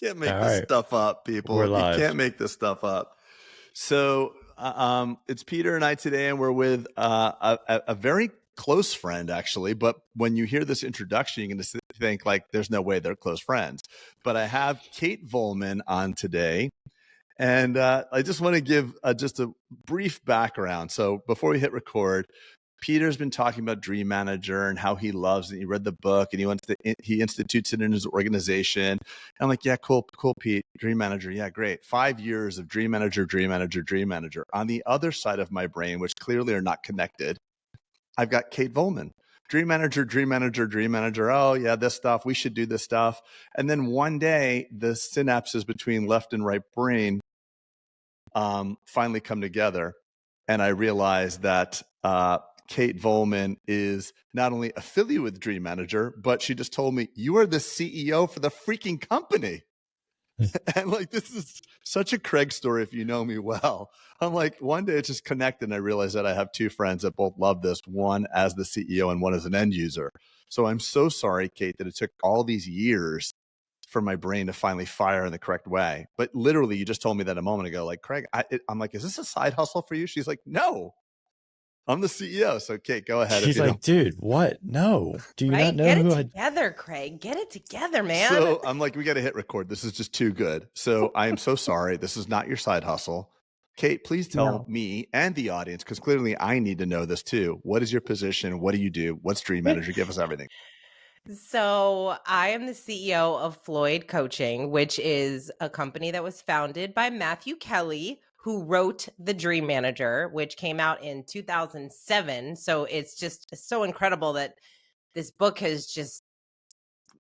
Can't make All this right. stuff up, people. We're You live. can't make this stuff up. So it's Peter and I today, and we're with a very close friend, actually. But when you hear this introduction, you're going to think like there's no way they're close friends. But I have Kate Volman on today. And I just want to give just a brief background. So before we hit record, Peter's been talking about Dream Manager and how he loves it. He read the book and he institutes it in his organization. And I'm like, yeah, cool, Pete. Dream Manager, yeah, great. 5 years of Dream Manager, Dream Manager, Dream Manager. On the other side of my brain, which clearly are not connected, I've got Kate Volman. Dream Manager, Dream Manager, Dream Manager. Oh, yeah, this stuff. We should do this stuff. And then one day, the synapses between left and right brain finally come together. And I realized that Kate Volman is not only affiliated with Dream Manager, but she just told me, you are the CEO for the freaking company. And like, this is such a Craig story if you know me well. I'm like, one day it just connected and I realized that I have two friends that both love this, one as the CEO and one as an end user. So I'm so sorry, Kate, that it took all these years for my brain to finally fire in the correct way. But literally, you just told me that a moment ago, like, Craig, I'm like, is this a side hustle for you? She's like, no, I'm the CEO. So Kate, go ahead. She's like, dude, what? No. Do you not know Get who it together, Craig. Get it together, man. So I'm like, we got to hit record. This is just too good. So I am so sorry. This is not your side hustle. Kate, please tell me and the audience, because clearly I need to know this too. What is your position? What do you do? What's Dream Manager? Give us everything. So I am the CEO of Floyd Coaching, which is a company that was founded by Matthew Kelly, who wrote The Dream Manager, which came out in 2007. So it's just so incredible that this book has just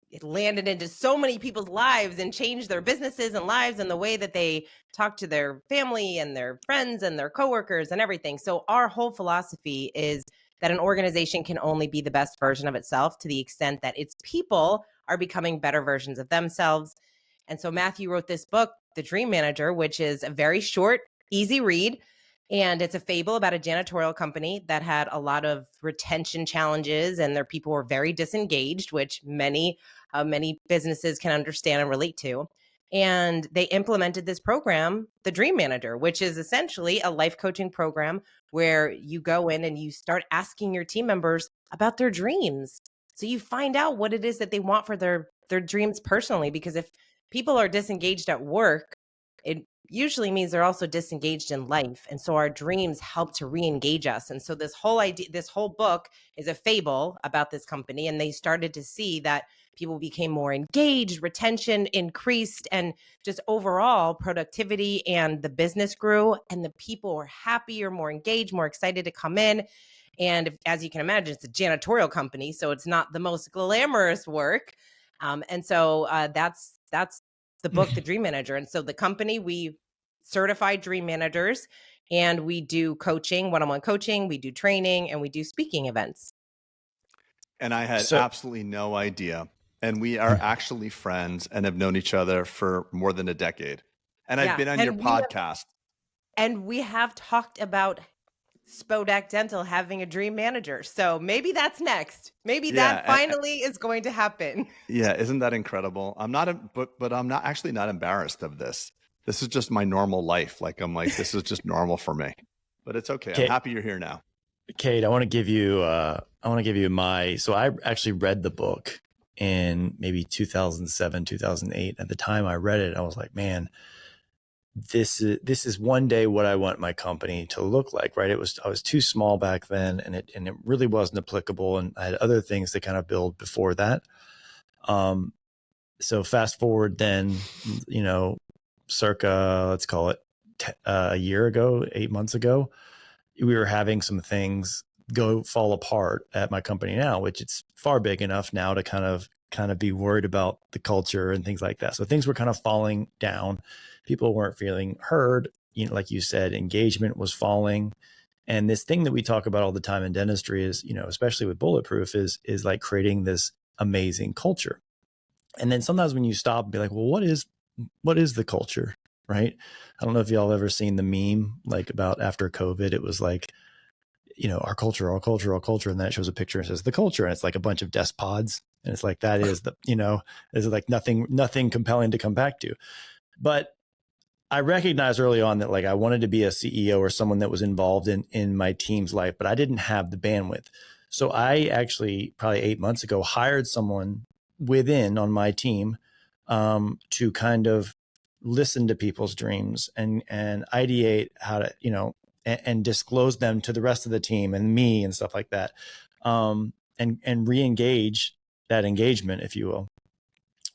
it landed into so many people's lives and changed their businesses and lives and the way that they talk to their family and their friends and their coworkers and everything. So our whole philosophy is that an organization can only be the best version of itself to the extent that its people are becoming better versions of themselves. And so Matthew wrote this book, The Dream Manager, which is a very short, easy read. And it's a fable about a janitorial company that had a lot of retention challenges and their people were very disengaged, which many businesses can understand and relate to. And they implemented this program, the Dream Manager, which is essentially a life coaching program where you go in and you start asking your team members about their dreams. So you find out what it is that they want for their dreams personally, because if people are disengaged at work, it usually means they're also disengaged in life. And so our dreams help to re-engage us. And so this whole book is a fable about this company. And they started to see that people became more engaged, retention increased, and just overall productivity and the business grew and the people were happier, more engaged, more excited to come in. And as you can imagine, it's a janitorial company, so it's not the most glamorous work. And so that's the book, The Dream Manager. And so the company, we certify dream managers and we do coaching, one-on-one coaching, we do training, and we do speaking events. And I had absolutely no idea. And we are actually friends and have known each other for more than a decade. And I've been on your podcast. And we have talked about Spodak Dental having a dream manager. So maybe that's next. Maybe that finally is going to happen. Yeah. Isn't that incredible? I'm not, but I'm not actually not embarrassed of this. This is just my normal life. Like, I'm like, this is just normal for me, but it's okay. I'm happy you're here now. Kate, I want to give you so I actually read the book in maybe 2007, 2008. At the time I read it, I was like, man, this is one day what I want my company to look like, right? I was too small back then and it really wasn't applicable. And I had other things to kind of build before that. So fast forward then, circa, let's call it a year ago, 8 months ago, we were having some things fall apart at my company now, which it's far big enough now to kind of be worried about the culture and things like that. So things were kind of falling down. People weren't feeling heard. Like you said, engagement was falling. And this thing that we talk about all the time in dentistry is, especially with Bulletproof is like creating this amazing culture. And then sometimes when you stop and be like, well, what is the culture? Right. I don't know if y'all ever seen the meme, like about after COVID, it was like, our culture. And then it shows a picture and says the culture. And it's like a bunch of desk pods And it's like, that is the, is like nothing compelling to come back to. But I recognized early on that like I wanted to be a CEO or someone that was involved in my team's life, but I didn't have the bandwidth. So I actually probably 8 months ago hired someone within on my team to kind of listen to people's dreams and ideate how to, and disclose them to the rest of the team and me and stuff like that. And re-engage that engagement, if you will.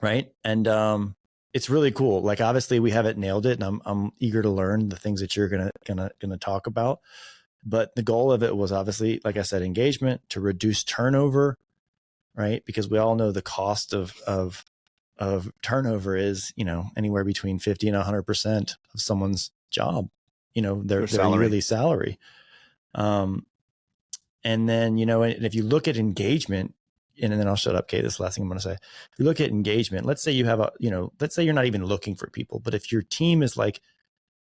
Right. And it's really cool. Like, obviously we haven't nailed it, and I'm eager to learn the things that you're gonna talk about. But the goal of it was obviously, like I said, engagement, to reduce turnover, right? Because we all know the cost of turnover is, anywhere between 50 and 100% of someone's job, their yearly salary. And then, and if you look at engagement, and then I'll shut up, Kate, this is the last thing I'm going to say. If you look at engagement, let's say you have let's say you're not even looking for people, but if your team is like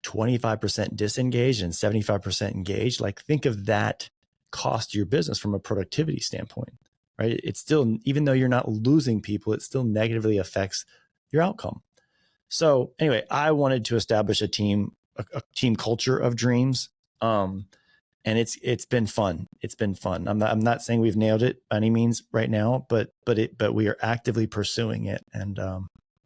25% disengaged and 75% engaged, like, think of that cost to your business from a productivity standpoint, right? It's still, even though you're not losing people, it still negatively affects your outcome. So anyway, I wanted to establish a team culture of dreams. And it's been fun. It's been fun. I'm not saying we've nailed it by any means right now, but we are actively pursuing it. And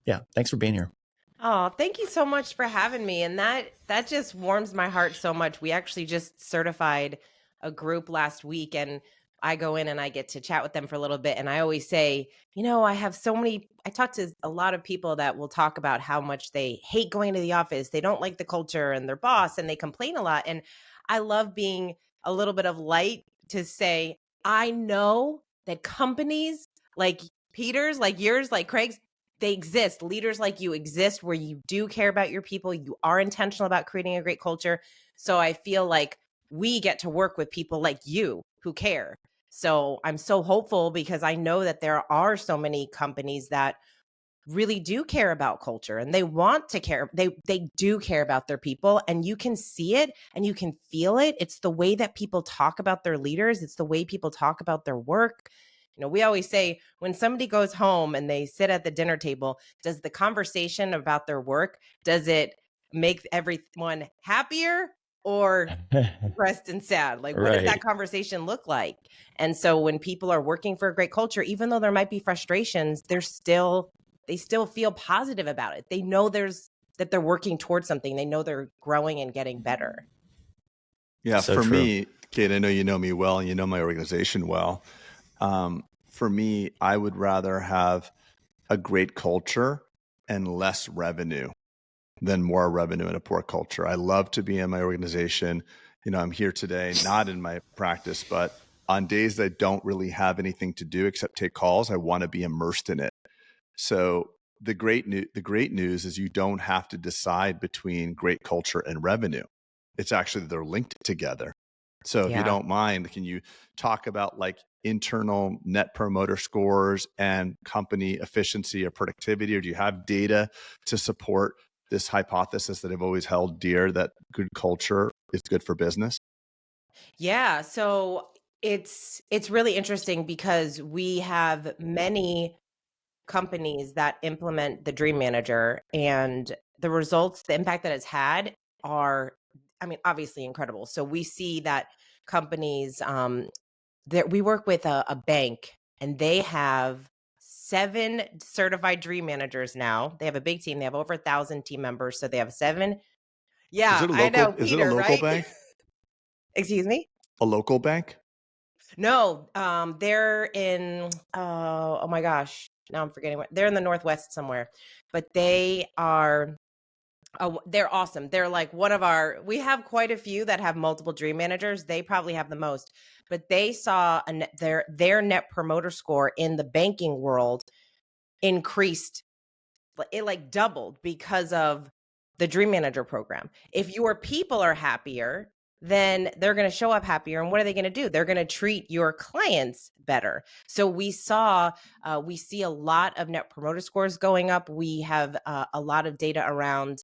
yeah, thanks for being here. Oh, thank you so much for having me. And that just warms my heart so much. We actually just certified a group last week, and I go in and I get to chat with them for a little bit. And I always say, I talk to a lot of people that will talk about how much they hate going to the office. They don't like the culture and their boss, and they complain a lot. And I love being a little bit of light to say, I know that companies like Peter's, like yours, like Craig's, they exist. Leaders like you exist where you do care about your people. You are intentional about creating a great culture. So I feel like we get to work with people like you who care. So I'm so hopeful, because I know that there are so many companies that really do care about culture, and they want to care. They do care about their people, and you can see it and you can feel it. It's the way that people talk about their leaders. It's the way people talk about their work. We always say, when somebody goes home and they sit at the dinner table, does the conversation about their work, does it make everyone happier or depressed and sad? Like, what does that conversation look like? And so when people are working for a great culture, even though there might be frustrations, they still feel positive about it. They know that they're working towards something. They know they're growing and getting better. Yeah, so for me, Kate, I know you know me well and you know my organization well. For me, I would rather have a great culture and less revenue than more revenue in a poor culture. I love to be in my organization. I'm here today, not in my practice, but on days that I don't really have anything to do except take calls, I want to be immersed in it. So the great news is you don't have to decide between great culture and revenue. It's actually, they're linked together. So if you don't mind, can you talk about like internal net promoter scores and company efficiency or productivity, or do you have data to support this hypothesis that I've always held dear, that good culture is good for business? Yeah. So it's really interesting, because we have many companies that implement the Dream Manager, and the results, the impact that it's had are, obviously incredible. So we see that companies, that we work with a bank, and they have 7 certified Dream Managers now. They have a big team. They have over 1,000 team members. So they have 7. Yeah, I know, Peter, is it a local right? bank? Excuse me? A local bank? No, they're in, oh my gosh, now I'm forgetting they're in the Northwest somewhere, but they are, they're awesome. They're like we have quite a few that have multiple Dream Managers. They probably have the most, but they saw their net promoter score in the banking world increased. It like doubled because of the Dream Manager program. If your people are happier, then they're going to show up happier. And what are they going to do? They're going to treat your clients better. So we see a lot of net promoter scores going up. We have a lot of data around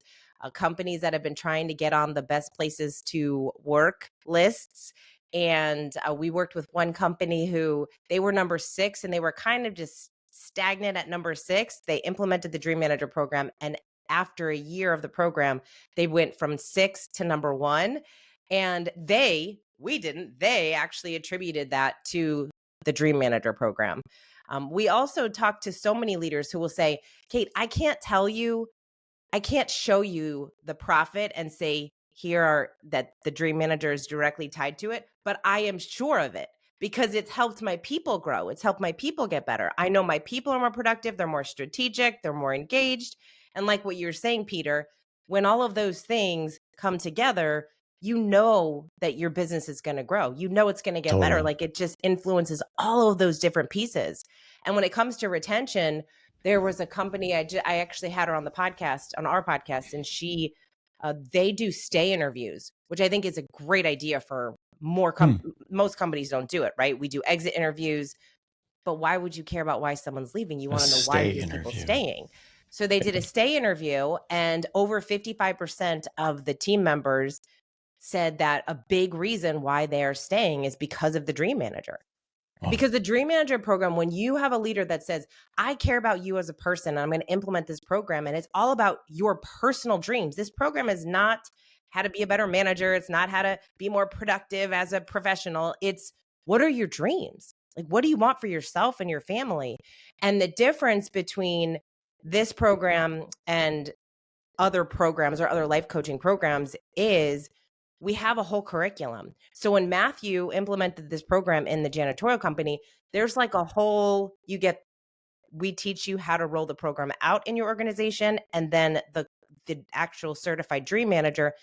companies that have been trying to get on the best places to work lists. And we worked with one company who they were number 6, and they were kind of just stagnant at number 6. They implemented the Dream Manager program, and after a year of the program, they went from 6 to number 1. And they actually attributed that to the Dream Manager program. We also talked to so many leaders who will say, Kate, I can't show you the profit and say, that the Dream Manager is directly tied to it, but I am sure of it because it's helped my people grow. It's helped my people get better. I know my people are more productive. They're more strategic. They're more engaged. And like what you're saying, Peter, when all of those things come together, you know that your business is going to grow. You know it's going to get better. Like it just influences all of those different pieces. And when it comes to retention, there was a company I actually had her on our podcast, and they do stay interviews, which I think is a great idea for most companies don't do it, right? We do exit interviews, but why would you care about why someone's leaving? You want to know why are these people staying? So they did a stay interview, and over 55% of the team members said that a big reason why they are staying is because of the Dream Manager. Because the Dream Manager program, when you have a leader that says, I care about you as a person, and I'm going to implement this program, and it's all about your personal dreams. This program is not how to be a better manager. It's not how to be more productive as a professional. It's what are your dreams? Like, what do you want for yourself and your family? And the difference between this program and other programs or other life coaching programs is we have a whole curriculum. So when Matthew implemented this program in the janitorial company, there's like a whole, we teach you how to roll the program out in your organization. And then the actual certified Dream Manager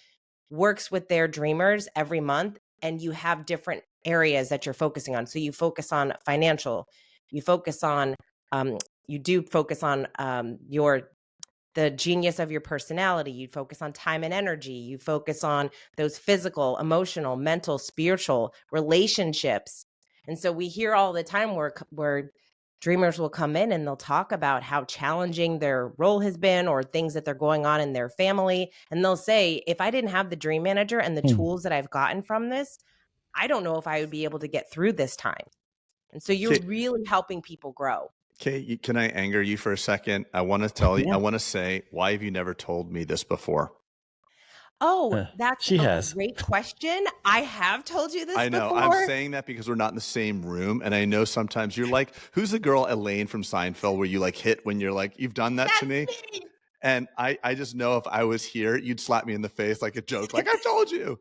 works with their dreamers every month. And you have different areas that you're focusing on. So you focus on financial, you focus on, the genius of your personality. You focus on time and energy. You focus on those physical, emotional, mental, spiritual relationships. And so we hear all the time where dreamers will come in and they'll talk about how challenging their role has been or things that they're going on in their family. And they'll say, if I didn't have the Dream Manager and the tools that I've gotten from this, I don't know if I would be able to get through this time. And so you're really helping people grow. Okay, can I anger you for a second? I want to tell you, I want to say, why have you never told me this before? Oh, that's a great question. I have told you this before. I know. I'm saying that because we're not in the same room. And I know sometimes you're like, who's the girl, Elaine from Seinfeld, where you like hit when you're like, you've done that to me? And I just know if I was here, you'd slap me in the face like a joke, like I've told you.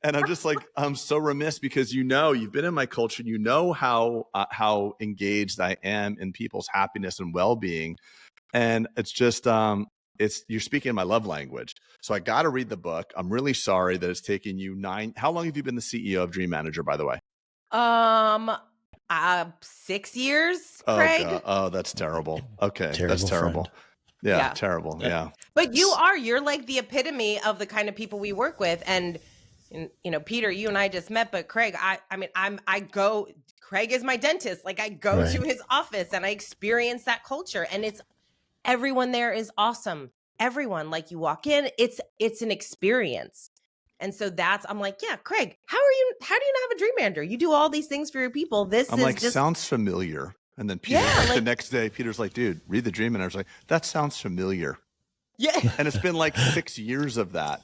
And I'm just like, I'm so remiss because you've been in my culture, you know how engaged I am in people's happiness and well-being. And it's just, you're speaking my love language. So I got to read the book. I'm really sorry that it's taken you how long have you been the CEO of Dream Manager, by the way? 6 years, Craig. Oh, God. Oh, that's terrible. Okay. That's terrible. Yeah, terrible. Yeah. But you're like the epitome of the kind of people we work with. And Peter, you and I just met, but Craig, Craig is my dentist. Like I go to his office and I experience that culture, and everyone there is awesome. Everyone, like you walk in, it's an experience. And so I'm like, yeah, Craig, how do you not have a Dream Manager? You do all these things for your people. Sounds familiar. And then Peter's the next day, Peter's like, dude, read the Dream Manager. I was like, that sounds familiar. Yeah. And it's been like 6 years of that.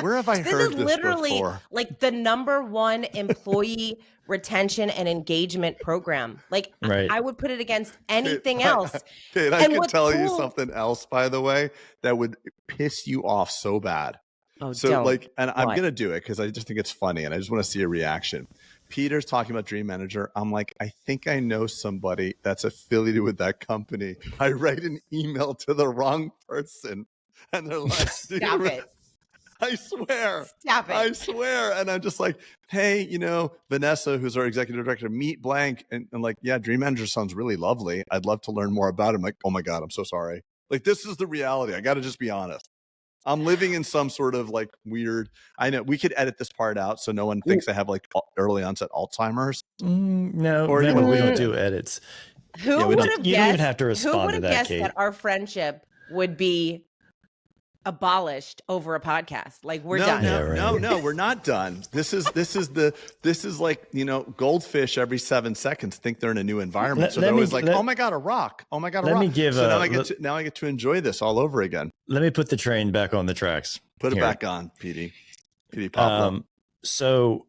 Where have I heard this before? This is literally like the number one employee retention and engagement program. Like I would put it against anything else. Kate, I can tell you something else, by the way, that would piss you off so bad. Oh, so I'm going to do it because I just think it's funny and I just want to see a reaction. Peter's talking about Dream Manager. I'm like, I think I know somebody that's affiliated with that company. I write an email to the wrong person and they're like, stop it. I swear. Stop it. I swear. And I'm just like, hey, Vanessa, who's our executive director, meet blank. And like, yeah, Dream Manager sounds really lovely. I'd love to learn more about it. I'm like, oh my God, I'm so sorry. Like, this is the reality. I got to just be honest. I'm living in some sort of like weird, I know we could edit this part out so no one thinks I have like early onset Alzheimer's. No, or we don't do edits. Who would have guessed? You don't even have to respond to that, Kate. That our friendship would be abolished over a podcast. Like we're done. No, we're not done. This is like, goldfish every 7 seconds think they're in a new environment. So they're always like, oh my God, a rock. Oh my God, a rock. Now I get to enjoy this all over again. Let me put the train back on the tracks. Put it back on, PD Pablo. So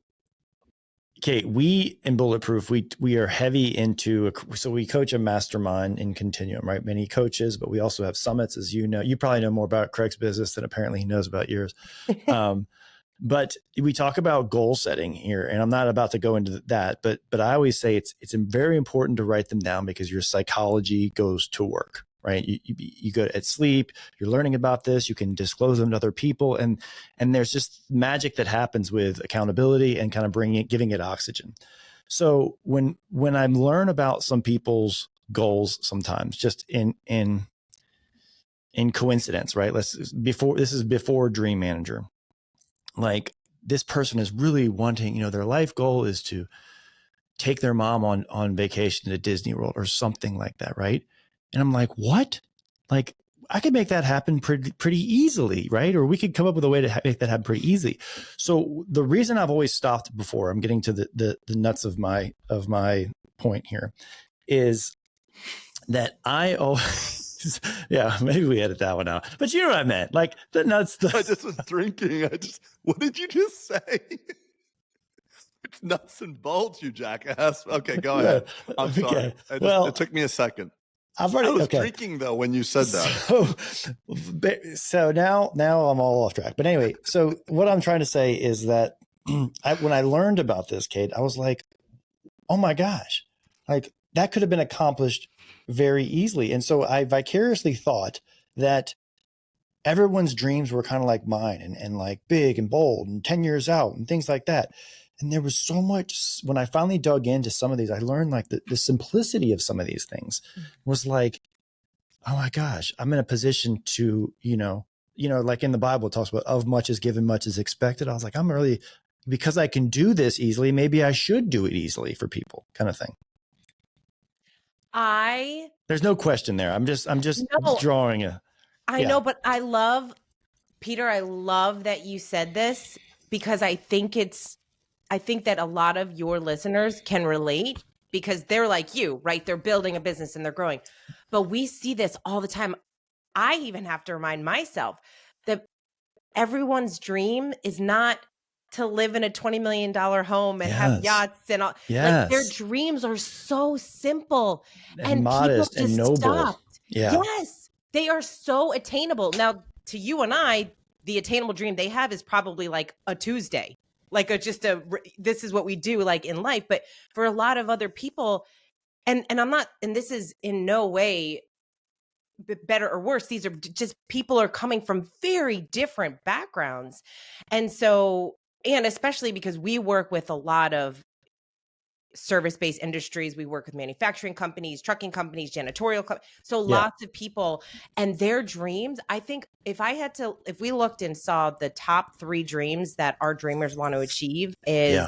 Kate, we in Bulletproof, we are heavy into, so we coach a mastermind in Continuum, right? Many coaches, but we also have summits, as you know. You probably know more about Craig's business than apparently he knows about yours. But we talk about goal setting here, and I'm not about to go into that, but I always say it's very important to write them down because your psychology goes to work, right? You go at sleep, you're learning about this, you can disclose them to other people, and there's just magic that happens with accountability and kind of giving it oxygen. So when I learn about some people's goals, sometimes just in coincidence, right? This is before Dream Manager. Like this person is really wanting, their life goal is to take their mom on vacation to Disney World or something like that, right? And I'm like, what? Like I could make that happen pretty easily, right? Or we could come up with a way to make that happen pretty easy. So the reason I've always stopped before, I'm getting to the nuts of my point here, is that I always, yeah, maybe we edit that one out, but you know what I meant, like the nuts. I just was drinking. What did you just say? It's nuts and bolts, you jackass. Okay, go ahead. I'm sorry. It took me a second. I was drinking though when you said that. So now I'm all off track. But anyway, so what I'm trying to say is that when I learned about this, Kate, I was like, oh my gosh, like that could have been accomplished very easily. And so I vicariously thought that everyone's dreams were kind of like mine and like big and bold and 10 years out and things like that. And there was so much, when I finally dug into some of these, I learned like the simplicity of some of these things was like, oh my gosh, I'm in a position to, like in the Bible, it talks about of much is given, much is expected. I was like, because I can do this easily, maybe I should do it easily for people, kind of thing. There's no question there. I'm just drawing I know, but I love that you said this because I think that a lot of your listeners can relate because they're like you, right? They're building a business and they're growing, but we see this all the time. I even have to remind myself that everyone's dream is not to live in a $20 million home and have yachts and all. Like their dreams are so simple and modest and noble. Stopped. Yeah. Yes. They are so attainable. Now to you and I, the attainable dream they have is probably like a Tuesday, like this is what we do like in life. But for a lot of other people, and this is in no way better or worse. These are just people are coming from very different backgrounds. And so, and especially because we work with a lot of service-based industries, we work with manufacturing companies, trucking companies, janitorial companies. So lots of people and their dreams. I think if we looked and saw the top 3 dreams that our dreamers want to achieve is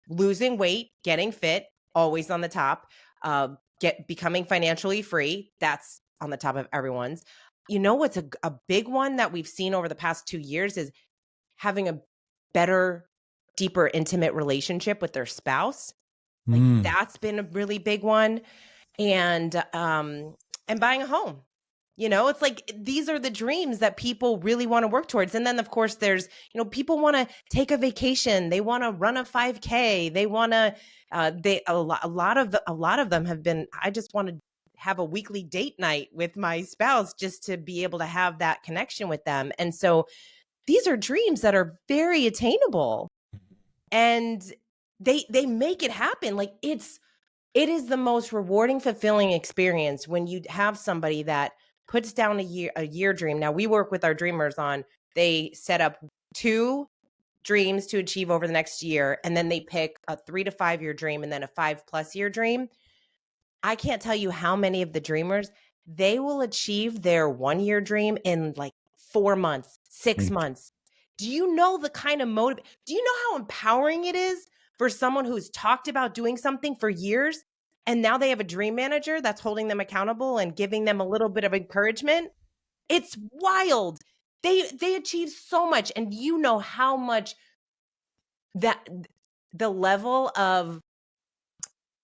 losing weight, getting fit, always on the top, becoming financially free. That's on the top of everyone's. What's a big one that we've seen over the past 2 years is having a better, deeper, intimate relationship with their spouse. Like that's been a really big one. And buying a home. It's like these are the dreams that people really want to work towards. And then of course there's, people want to take a vacation, they want to run a 5K, they want to a lot of them have been, I just want to have a weekly date night with my spouse just to be able to have that connection with them. And so these are dreams that are very attainable and they make it happen. Like it is the most rewarding, fulfilling experience when you have somebody that puts down a year dream. Now we work with our dreamers they set up 2 dreams to achieve over the next year. And then they pick a 3 to 5 year dream and then a 5+ year dream. I can't tell you how many of the dreamers, they will achieve their 1 year dream in like 4 months, 6 months. Do you know the kind of do you know how empowering it is for someone who's talked about doing something for years and now they have a dream manager that's holding them accountable and giving them a little bit of encouragement? It's wild. they achieve so much. And you know how much that the level of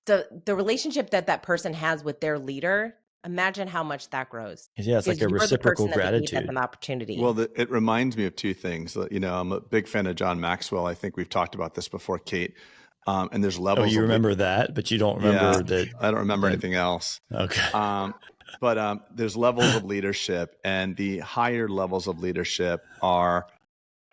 the relationship that person has with their leader, imagine how much that grows. Yeah, it's like a reciprocal gratitude. An opportunity. Well, it reminds me of two things. You know, I'm a big fan of John Maxwell. I think we've talked about this before, Kate. And there's levels. Oh, you remember that, but you don't remember that. I don't remember anything else. Okay. But there's levels of leadership, and the higher levels of leadership are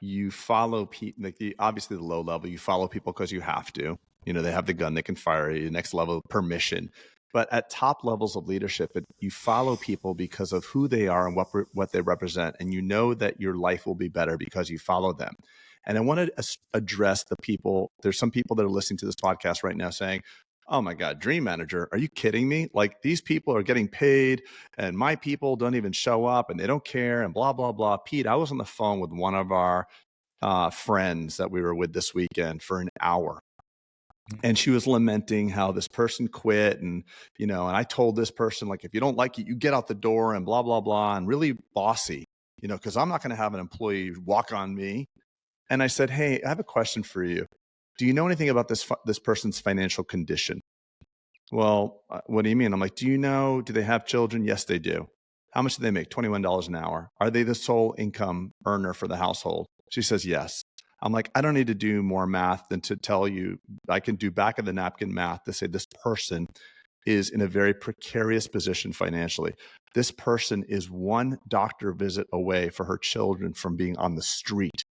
you follow people. Like obviously the low level, you follow people because you have to. You know, they have the gun, they can fire you. Next level, permission. But at top levels of leadership, you follow people because of who they are and what they represent, and you know that your life will be better because you follow them. And I want to address the people. There's some people that are listening to this podcast right now saying, "Oh my God, dream manager, are you kidding me? Like these people are getting paid and my people don't even show up and they don't care and blah, blah, blah." Pete, I was on the phone with one of our friends that we were with this weekend for an hour. And she was lamenting how this person quit. And, you know, and I told this person, like, if you don't like it, you get out the door and blah, blah, blah, and really bossy, you know, because I'm not going to have an employee walk on me. And I said, "Hey, I have a question for you. Do you know anything about this person's financial condition?" "Well, what do you mean?" I'm like, do they have children?" "Yes, they do." "How much do they make?" $21 an hour. "Are they the sole income earner for the household?" She says, "Yes." I'm like, I don't need to do more math than to tell you. I can do back of the napkin math to say this person is in a very precarious position financially. This person is one doctor visit away for her children from being on the street.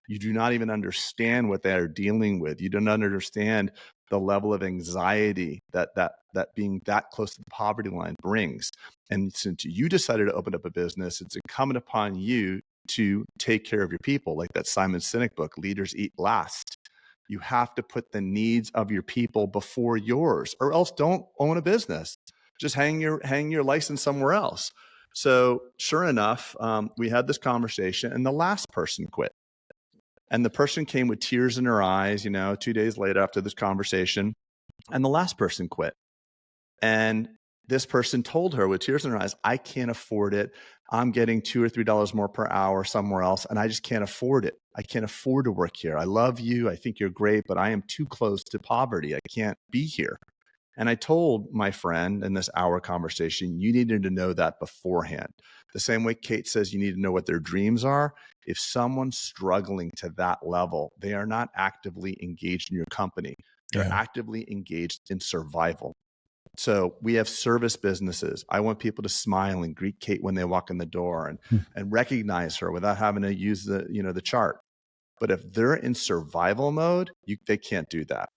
You do not even understand what they are dealing with. You don't understand the level of anxiety that being that close to the poverty line brings. And since you decided to open up a business, it's incumbent upon you to take care of your people. Like that Simon Sinek book, Leaders Eat Last. You have to put the needs of your people before yours, or else don't own a business. Just hang your license somewhere else. So sure enough, we had this conversation and the last person quit. And the person came with tears in her eyes, 2 days later after this conversation, and the last person quit. And this person told her with tears in her eyes, "I can't afford it. I'm getting $2 or $3 more per hour somewhere else, and I just can't afford it. I can't afford to work here. I love you. I think you're great, but I am too close to poverty. I can't be here." And I told my friend in this hour conversation, you needed to know that beforehand. The same way Kate says you need to know what their dreams are. If someone's struggling to that level, they are not actively engaged in your company. They're actively engaged in survival. So we have service businesses. I want people to smile and greet Kate when they walk in the door and recognize her without having to use the chart. But if they're in survival mode, they can't do that.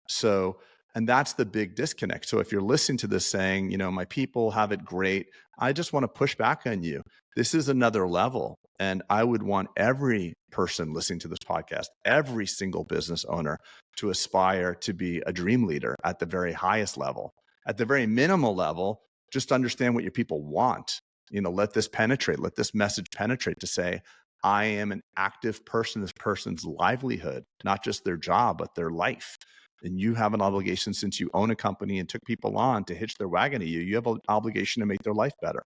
So, and that's the big disconnect. So if you're listening to this saying, my people have it great, I just want to push back on you. This is another level. And I would want every person listening to this podcast, every single business owner, to aspire to be a dream leader at the very highest level. At the very minimal level, just understand what your people want. Let this penetrate, let this message penetrate to say, I am an active person, this person's livelihood, not just their job, but their life. And you have an obligation, since you own a company and took people on to hitch their wagon to you, you have an obligation to make their life better.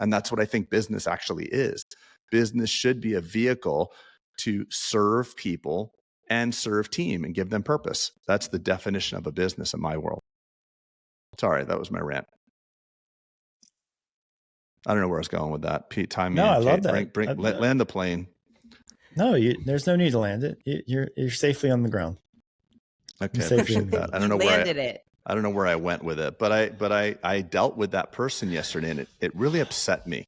And that's what I think business actually is. Business should be a vehicle to serve people and serve team and give them purpose. That's the definition of a business in my world. Sorry, that was my rant. I don't know where I was going with that. Pete, time me. No, in, I love Kate. that. Land the plane. No, there's no need to land it. You're safely on the ground. Okay, appreciate that. I don't know I don't know where I went with it, but I dealt with that person yesterday, and it really upset me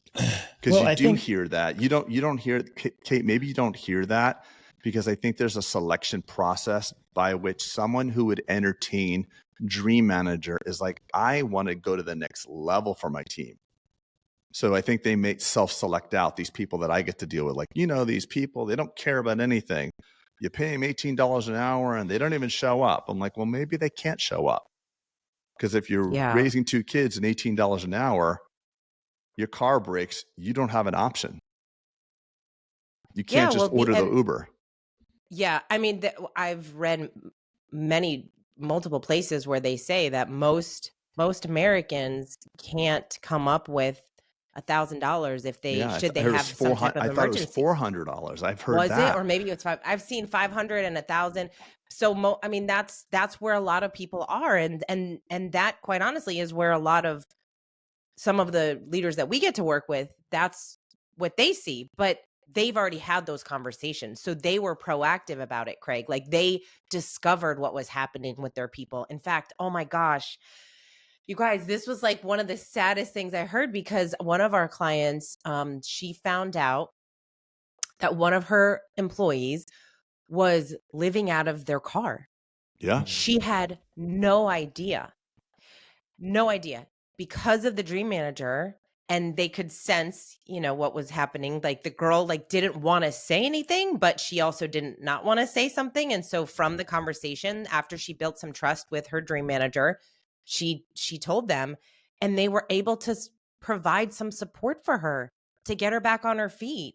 because you do hear that. You don't hear, Kate. Maybe you don't hear that because I think there's a selection process by which someone who would entertain dream manager is like, I want to go to the next level for my team. So I think they may self-select out these people that I get to deal with. Like, these people, they don't care about anything. You pay them $18 an hour and they don't even show up. I'm like, well, maybe they can't show up. Because if you're raising 2 kids and $18 an hour, your car breaks, you don't have an option. You can't order the Uber. Yeah. I mean, I've read multiple places where they say that most Americans can't come up with $1,000 if they Yeah, should they it was have some type of I thought it was emergency. $400. I've heard Was it? that. Or maybe it's five. I've seen 500 and 1,000. So I mean, that's where a lot of people are, and that, quite honestly, is where a lot of some of the leaders that we get to work with, that's what they see. But they've already had those conversations, so they were proactive about it, Craig. Like, they discovered what was happening with their people. In fact, oh my gosh, you guys, this was like one of the saddest things I heard, because one of our clients, she found out that one of her employees was living out of their car. Yeah. She had no idea. No idea, because of the dream manager, and they could sense, what was happening. Like, the girl didn't want to say anything, but she also didn't not want to say something. And so from the conversation, after she built some trust with her dream manager, she told them, and they were able to provide some support for her to get her back on her feet.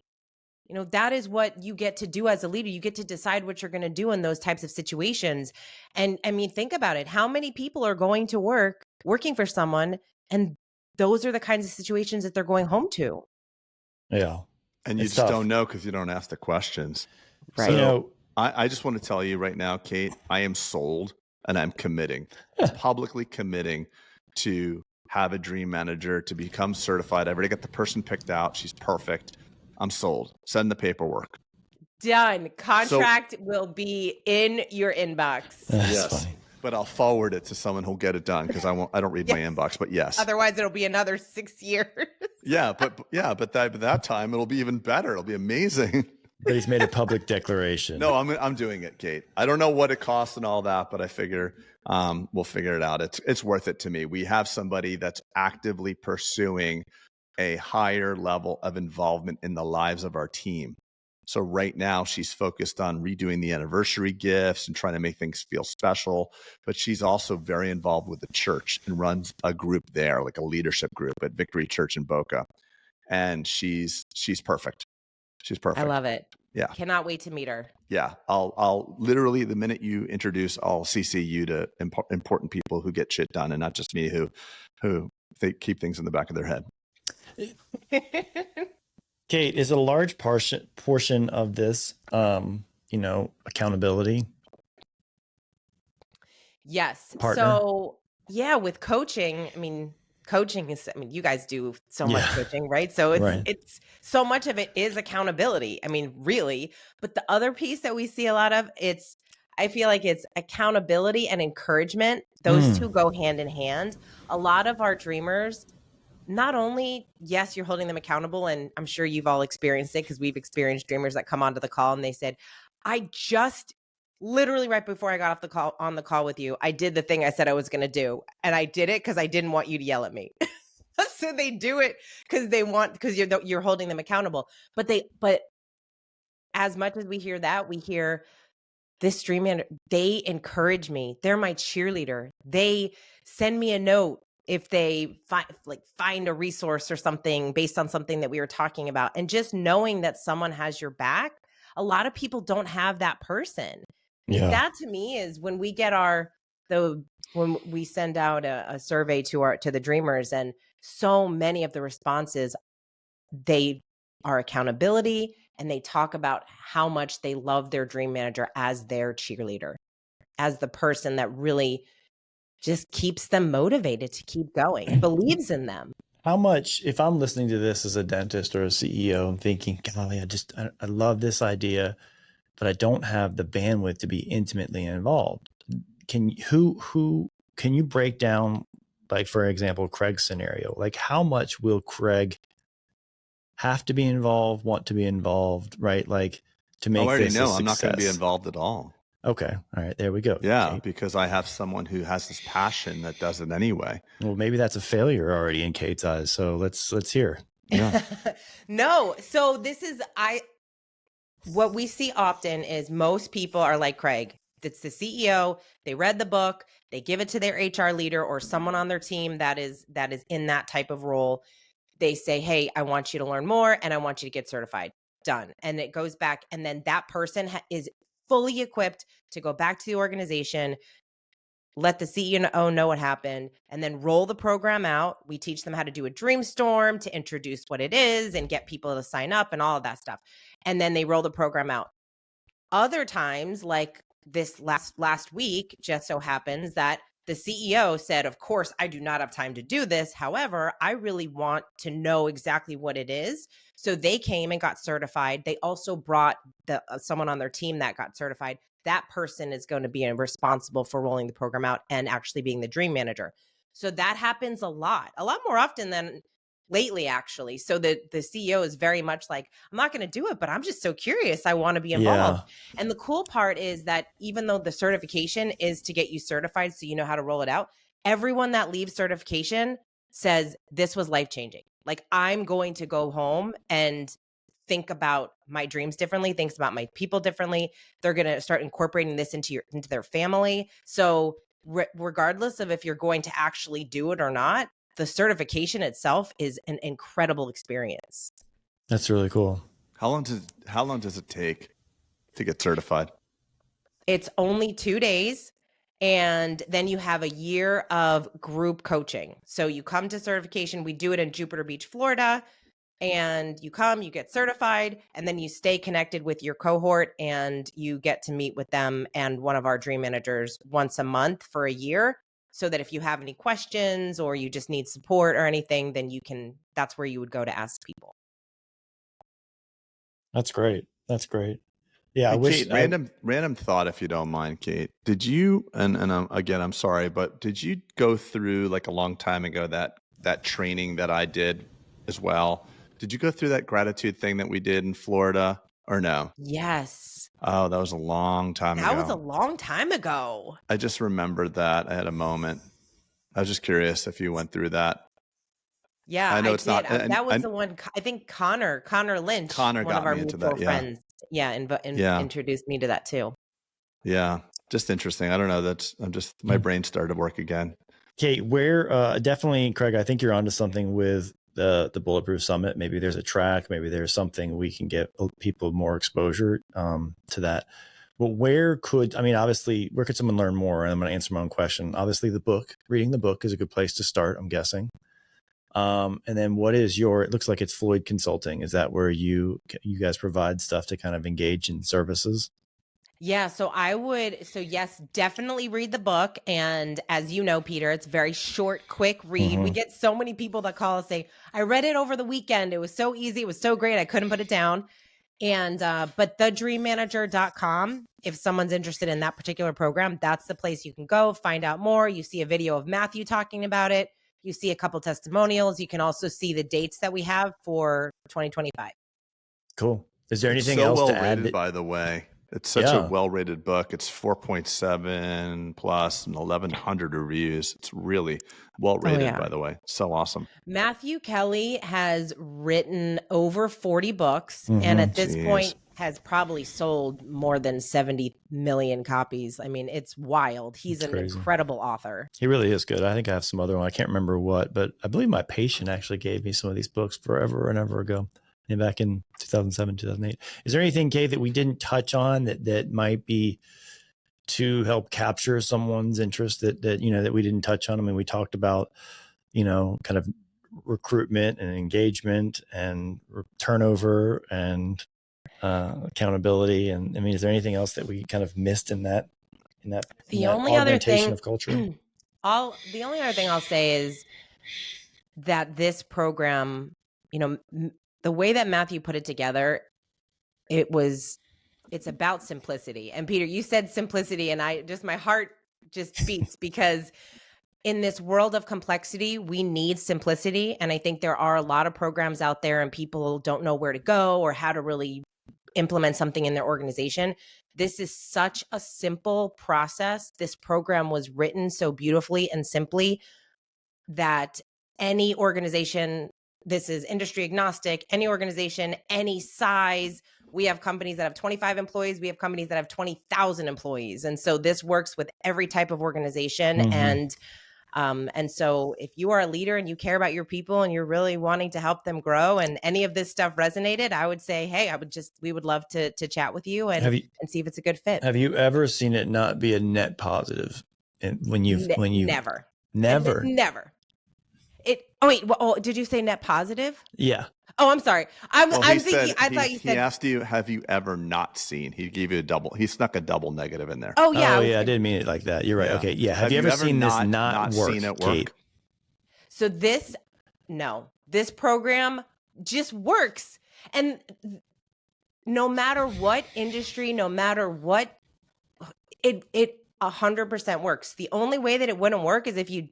That is what you get to do as a leader. You get to decide what you're going to do in those types of situations. And I mean, think about it. How many people are going to working for someone, and those are the kinds of situations that they're going home to? Yeah. And you It's just tough. don't know because you don't ask the questions. Right. So I just want to tell you right now, Kate, I am sold, and I'm committing, publicly committing to have a dream manager, to become certified. I've already got the person picked out. She's perfect. I'm sold. Send the paperwork. Done. Contract will be in your inbox. That's Yes. funny. But I'll forward it to someone who'll get it done, because I don't read my inbox. But yes. Otherwise, it'll be another 6 years. But that time it'll be even better. It'll be amazing. But he's made a public declaration. No, I'm doing it, Kate. I don't know what it costs and all that, but I figure we'll figure it out. It's worth it to me. We have somebody that's actively pursuing a higher level of involvement in the lives of our team. So right now she's focused on redoing the anniversary gifts and trying to make things feel special. But she's also very involved with the church and runs a group there, like a leadership group at Victory Church in Boca. And she's perfect. She's perfect. I love it. Yeah. Cannot wait to meet her. Yeah. I'll literally, the minute you introduce, I'll CC you to important people who get shit done, and not just me who they keep things in the back of their head. Kate, is a large portion of this, accountability? Yes. Partner? So yeah, with coaching, coaching is, you guys do so much coaching, right? So it's so much of it is accountability. Really. But the other piece that we see a lot of, I feel like it's accountability and encouragement. Those two go hand in hand. A lot of our dreamers, not only, yes, you're holding them accountable, and I'm sure you've all experienced it, because we've experienced dreamers that come onto the call and they said, I just literally right before I got on the call with you, I did the thing I said I was going to do, and I did it because I didn't want you to yell at me. So they do it because you're holding them accountable. But as much as we hear that, we hear this dream manager, they encourage me. They're my cheerleader. They send me a note if they find a resource or something based on something that we were talking about. And just knowing that someone has your back, a lot of people don't have that person. Yeah. That to me is when we get when we send out a survey to the dreamers, and so many of the responses, they are accountability, and they talk about how much they love their dream manager as their cheerleader, as the person that really just keeps them motivated to keep going and believes in them. How much, if I'm listening to this as a dentist or a CEO and thinking, golly, I love this idea, but I don't have the bandwidth to be intimately involved. Can you break down, like, for example, Craig's scenario? Like, how much will Craig have to be involved, want to be involved, right? Like, to make this a success? I'm not going to be involved at all. Okay. All right. There we go. Yeah. Kate. Because I have someone who has this passion that does it anyway. Well, maybe that's a failure already in Kate's eyes. So let's hear. Yeah. No. So what we see often is most people are like Craig. It's the CEO. They read the book. They give it to their HR leader or someone on their team that is in that type of role. They say, hey, I want you to learn more, and I want you to get certified. Done. And it goes back. And then that person is fully equipped to go back to the organization, let the CEO know what happened, and then roll the program out. We teach them how to do a dream storm to introduce what it is and get people to sign up and all of that stuff. And then they roll the program out. Other times, like this last week, just so happens that the CEO said, of course, I do not have time to do this. However, I really want to know exactly what it is. So they came and got certified. They also brought someone on their team that got certified. That person is going to be responsible for rolling the program out and actually being the dream manager. So that happens a lot more often than lately, actually. So the CEO is very much like, I'm not going to do it, but I'm just so curious. I want to be involved. Yeah. And the cool part is that even though the certification is to get you certified so you know how to roll it out, everyone that leaves certification says, this was life-changing. Like, I'm going to go home and think about my dreams differently, thinks about my people differently. They're going to start incorporating this into their family. So regardless of if you're going to actually do it or not, the certification itself is an incredible experience. That's really cool. How long does it take to get certified? It's only 2 days. And then you have a year of group coaching. So you come to certification. We do it in Jupiter Beach, Florida. And you come, you get certified, and then you stay connected with your cohort and you get to meet with them and one of our dream managers once a month for a year. So that if you have any questions or you just need support or anything, then that's where you would go to ask people. That's great. That's great. Yeah. Hey, Kate, random thought, if you don't mind, Kate, did you, and again, I'm sorry, but did you go through, like, a long time ago, that training that I did as well? Did you go through that gratitude thing that we did in Florida or no? Yes. Oh, that was a long time ago. That was a long time ago. I just remembered that. I had a moment. I was just curious if you went through that. Yeah, I know it's did. not. That was the one. I think Connor Lynch, one of our mutual friends, introduced me to that too. Yeah, just interesting. I don't know. My brain started to work again. Kate, where definitely, Craig, I think you're onto something with the Bulletproof Summit. Maybe there's a track. Maybe there's something we can get people more exposure to that. But obviously, where could someone learn more? And I'm going to answer my own question. Obviously, reading the book is a good place to start, I'm guessing. And then it looks like it's Floyd Consulting. Is that where you guys provide stuff to kind of engage in services? Yeah. So yes, definitely read the book. And as you know, Peter, it's very short, quick read. Mm-hmm. We get so many people that call us say, I read it over the weekend. It was so easy. It was so great. I couldn't put it down. And, but thedreammanager.com, if someone's interested in that particular program, that's the place you can go find out more. You see a video of Matthew talking about it. You see a couple testimonials. You can also see the dates that we have for 2025. Cool. Is there anything else to add? Rated, by the way. It's such a well-rated book. It's 4.7 plus and 1,100 reviews. It's really well-rated, by the way. So awesome. Matthew Kelly has written over 40 books, and at this point has probably sold more than 70 million copies. I mean, it's wild. He's an incredible author. He really is good. I think I have some other one. I can't remember what, but I believe my patient actually gave me some of these books forever and ever ago. And back in 2007, 2008. Is there anything, Kate, that we didn't touch on that might be to help capture someone's interest that we didn't touch on? I mean, we talked about, kind of recruitment and engagement and turnover and accountability. And I mean, is there anything else that we kind of missed in that augmentation of culture? The only other thing I'll say is that this program, the way that Matthew put it together, it's about simplicity. And Peter, you said simplicity, and my heart just beats because in this world of complexity, we need simplicity. And I think there are a lot of programs out there and people don't know where to go or how to really implement something in their organization. This is such a simple process. This program was written so beautifully and simply that any organization, this is industry agnostic, any organization, any size. We have companies that have 25 employees. We have companies that have 20,000 employees. And so this works with every type of organization. Mm-hmm. And so if you are a leader and you care about your people and you're really wanting to help them grow and any of this stuff resonated, I would say, hey, we would love to chat with you and see if it's a good fit. Have you ever seen it not be a net positive when you never. never. Did you say net positive? Yeah. Oh, I'm sorry. I'm thinking. I thought you he said. asked you, have you ever not seen? He gave you a double. He snuck a double negative in there. Oh yeah. I didn't mean it like that. You're right. Yeah. Okay. Yeah. Have you ever seen this not work, seen it work? Kate? So this program just works, and no matter what industry, no matter what, it 100% works. The only way that it wouldn't work is if you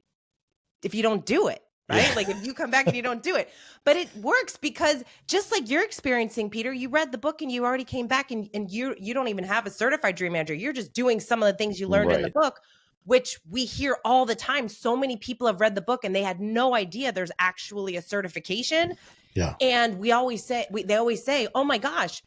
don't do it, right? Yeah. Like if you come back and you don't do it. But it works because just like you're experiencing, Peter, you read the book and you already came back and you don't even have a certified dream manager. You're just doing some of the things you learned in the book, which we hear all the time. So many people have read the book and they had no idea there's actually a certification. Yeah. And they always say, oh my gosh,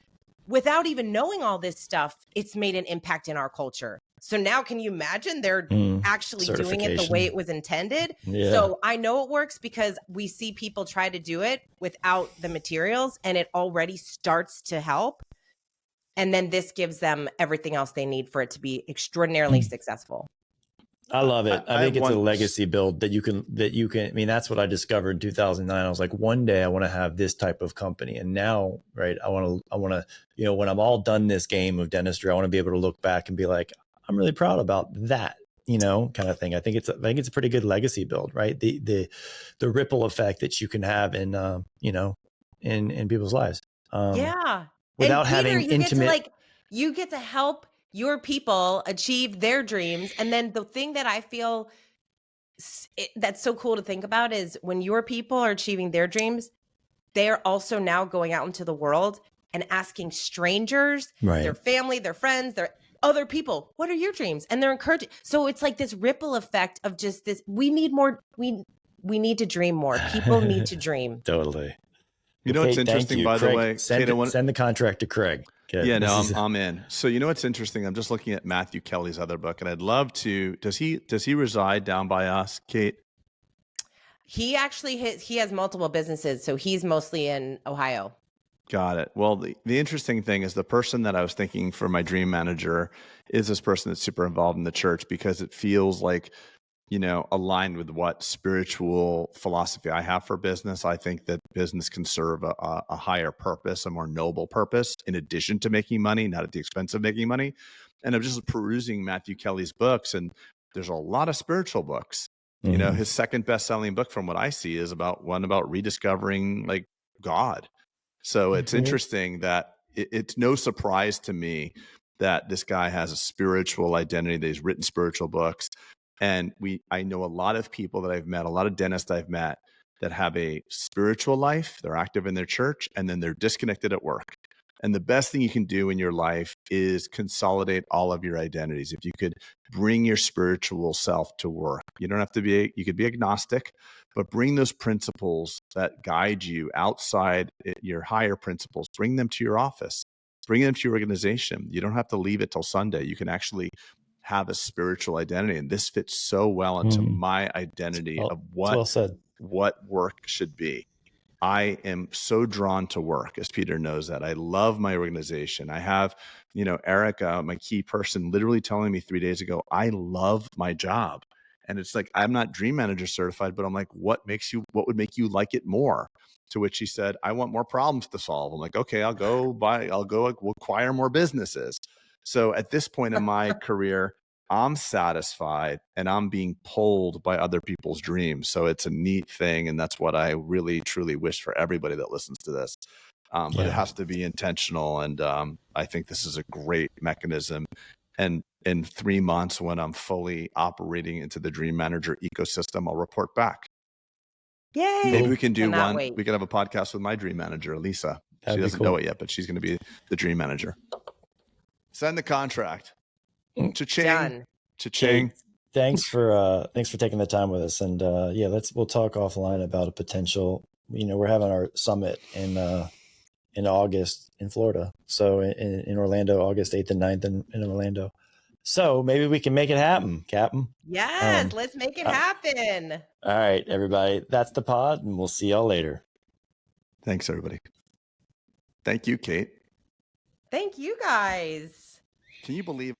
without even knowing all this stuff, it's made an impact in our culture. So now can you imagine they're actually doing it the way it was intended? Yeah. So I know it works because we see people try to do it without the materials and it already starts to help. And then this gives them everything else they need for it to be extraordinarily successful. I love it. I think it's a legacy build that you can, I mean, that's what I discovered in 2009. I was like, one day I want to have this type of company. And now, right, I want to, when I'm all done this game of dentistry, I want to be able to look back and be like, I'm really proud about that, kind of thing. I think it's a pretty good legacy build, right? The ripple effect that you can have in, in people's lives. Without having intimate. You get to help your people achieve their dreams. And then the thing that I feel that's so cool to think about is when your people are achieving their dreams, they're also now going out into the world and asking strangers, their family, their friends, their other people, what are your dreams? And they're encouraging. So it's like this ripple effect of just this. We need more. We need to dream more. People need to dream. Totally. You know, Kate, what's interesting, by Craig, the way, send the contract to Craig. Okay, yeah, no, I'm in. So you know what's interesting? I'm just looking at Matthew Kelly's other book, and I'd love to. Does he reside down by us, Kate? He actually he has multiple businesses, so he's mostly in Ohio. Got it. Well, the interesting thing is the person that I was thinking for my dream manager is this person that's super involved in the church because it feels like, aligned with what spiritual philosophy I have for business. I think that business can serve a higher purpose, a more noble purpose, in addition to making money, not at the expense of making money. And I'm just perusing Matthew Kelly's books, and there's a lot of spiritual books. Mm-hmm. His second best-selling book, from what I see, is about rediscovering like God. So it's interesting that it's no surprise to me that this guy has a spiritual identity, that he's written spiritual books. And I know a lot of people that I've met, a lot of dentists I've met that have a spiritual life, they're active in their church, and then they're disconnected at work. And the best thing you can do in your life is consolidate all of your identities. If you could bring your spiritual self to work, you could be agnostic, but bring those principles that guide you outside your higher principles, bring them to your office, bring them to your organization. You don't have to leave it till Sunday. You can actually have a spiritual identity. And this fits so well into my identity of what work should be. I am so drawn to work, as Peter knows that. I love my organization. I have, Erica, my key person, literally telling me 3 days ago, I love my job. And it's like, I'm not dream manager certified, but I'm like, what would make you like it more? To which she said, I want more problems to solve. I'm like, okay, I'll go acquire more businesses. So at this point in my career, I'm satisfied and I'm being pulled by other people's dreams. So it's a neat thing. And that's what I really, truly wish for everybody that listens to this. But it has to be intentional. And I think this is a great mechanism. And in 3 months, when I'm fully operating into the Dream Manager ecosystem, I'll report back. Yay. Maybe we can do one. Wait. We could have a podcast with my Dream Manager, Lisa. That'd she doesn't know it yet, but she's going to be the Dream Manager. Send the contract. Cha-ching. Cha-ching. Thanks for taking the time with us. And we'll talk offline about a potential, we're having our summit in August in Florida. So in Orlando, August 8th and 9th in Orlando. So maybe we can make it happen, Captain. Yes, let's make it happen. All right, everybody. That's the pod, and we'll see y'all later. Thanks, everybody. Thank you, Kate. Thank you, guys. Can you believe